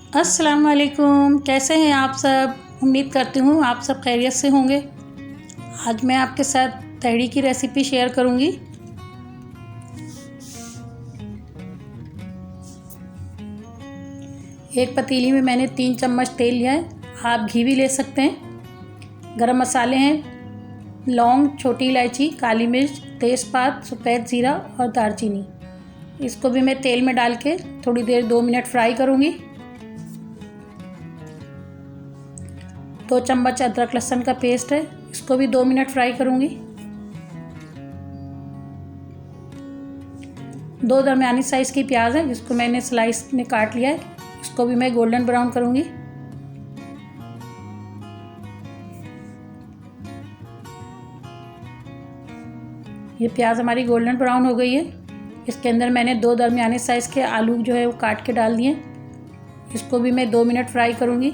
अस्सलाम वालेकुम। कैसे हैं आप सब? उम्मीद करती हूँ आप सब खैरियत से होंगे। आज मैं आपके साथ तहड़ी की रेसिपी शेयर करूँगी। एक पतीली में मैंने 3 चम्मच तेल लिया है, आप घी भी ले सकते हैं। गरम मसाले हैं, लौंग, छोटी इलायची, काली मिर्च, तेज़पात, सफ़ेद ज़ीरा और दालचीनी। इसको भी मैं तेल में डाल के थोड़ी देर 2 मिनट फ्राई करूँगी। 2 चम्मच अदरक लहसुन का पेस्ट है, इसको भी 2 मिनट फ्राई करूँगी। 2 दरमियानी साइज़ की प्याज है, जिसको मैंने स्लाइस में काट लिया है, इसको भी मैं गोल्डन ब्राउन करूँगी। ये प्याज हमारी गोल्डन ब्राउन हो गई है। इसके अंदर मैंने 2 दरमियाने साइज़ के आलू जो है वो काट के डाल दिए, इसको भी मैं 2 मिनट फ्राई करूँगी।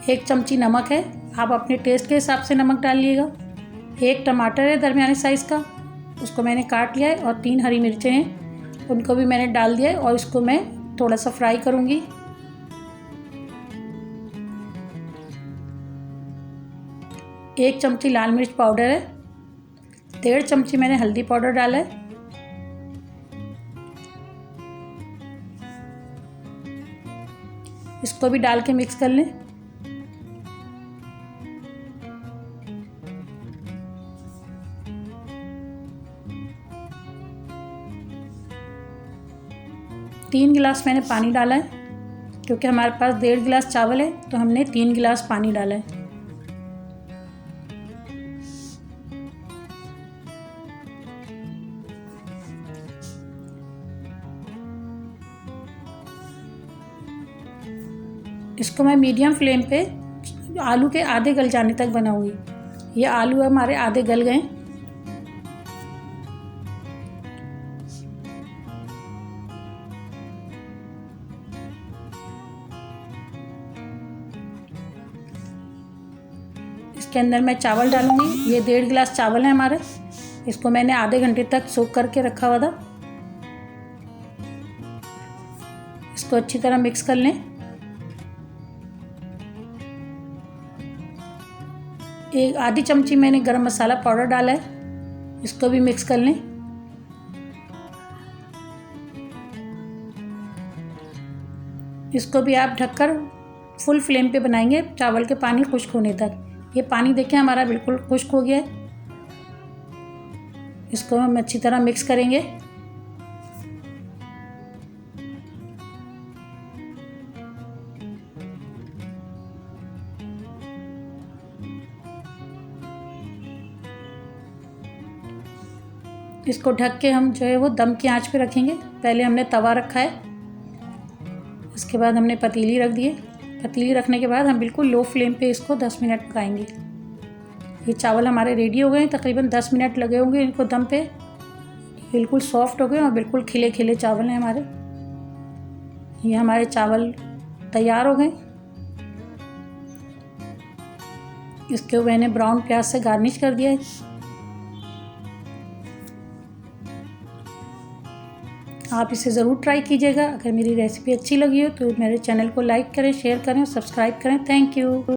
1 चमची नमक है, आप अपने टेस्ट के हिसाब से नमक डालिएगा। 1 टमाटर है दरमियाने साइज़ का, उसको मैंने काट लिया है, और 3 हरी मिर्चें हैं, उनको भी मैंने डाल दिया है और इसको मैं थोड़ा सा फ्राई करूँगी। एक चमची लाल मिर्च पाउडर है, 1.5 चमची मैंने हल्दी पाउडर डाला है। इसको भी डाल के मिक्स कर लें। तीन गिलास मैंने पानी डाला है, क्योंकि हमारे पास 1.5 गिलास चावल है तो हमने 3 गिलास पानी डाला है। इसको मैं मीडियम फ्लेम पे आलू के आधे गल जाने तक बनाऊंगी। ये आलू हमारे आधे गल गए। इसके अंदर मैं चावल डालूंगी। ये 1.5 गिलास चावल है हमारे, इसको मैंने आधे घंटे तक सोक करके रखा हुआ था। इसको अच्छी तरह मिक्स कर लें। एक आधी चमची मैंने गरम मसाला पाउडर डाला है, इसको भी मिक्स कर लें। इसको भी आप ढककर फुल फ्लेम पे बनाएंगे चावल के पानी खुश्क होने तक। ये पानी देखिए हमारा बिल्कुल खुश्क हो गया है। इसको हम अच्छी तरह मिक्स करेंगे। इसको ढक के हम जो है वो दम की आंच पे रखेंगे। पहले हमने तवा रखा है, इसके बाद हमने पतीली रख दी है। पतीली रखने के बाद हम बिल्कुल लो फ्लेम पे इसको 10 मिनट पकाएंगे। ये चावल हमारे रेडी हो गए, तकरीबन 10 मिनट लगे होंगे इनको दम पे। बिल्कुल सॉफ्ट हो गए और बिल्कुल खिले खिले चावल हैं हमारे। ये हमारे चावल तैयार हो गए। इसके मैंने ब्राउन प्याज से गार्निश कर दिया है। आप इसे ज़रूर ट्राई कीजिएगा। अगर मेरी रेसिपी अच्छी लगी हो तो मेरे चैनल को लाइक करें, शेयर करें और सब्सक्राइब करें। Thank you.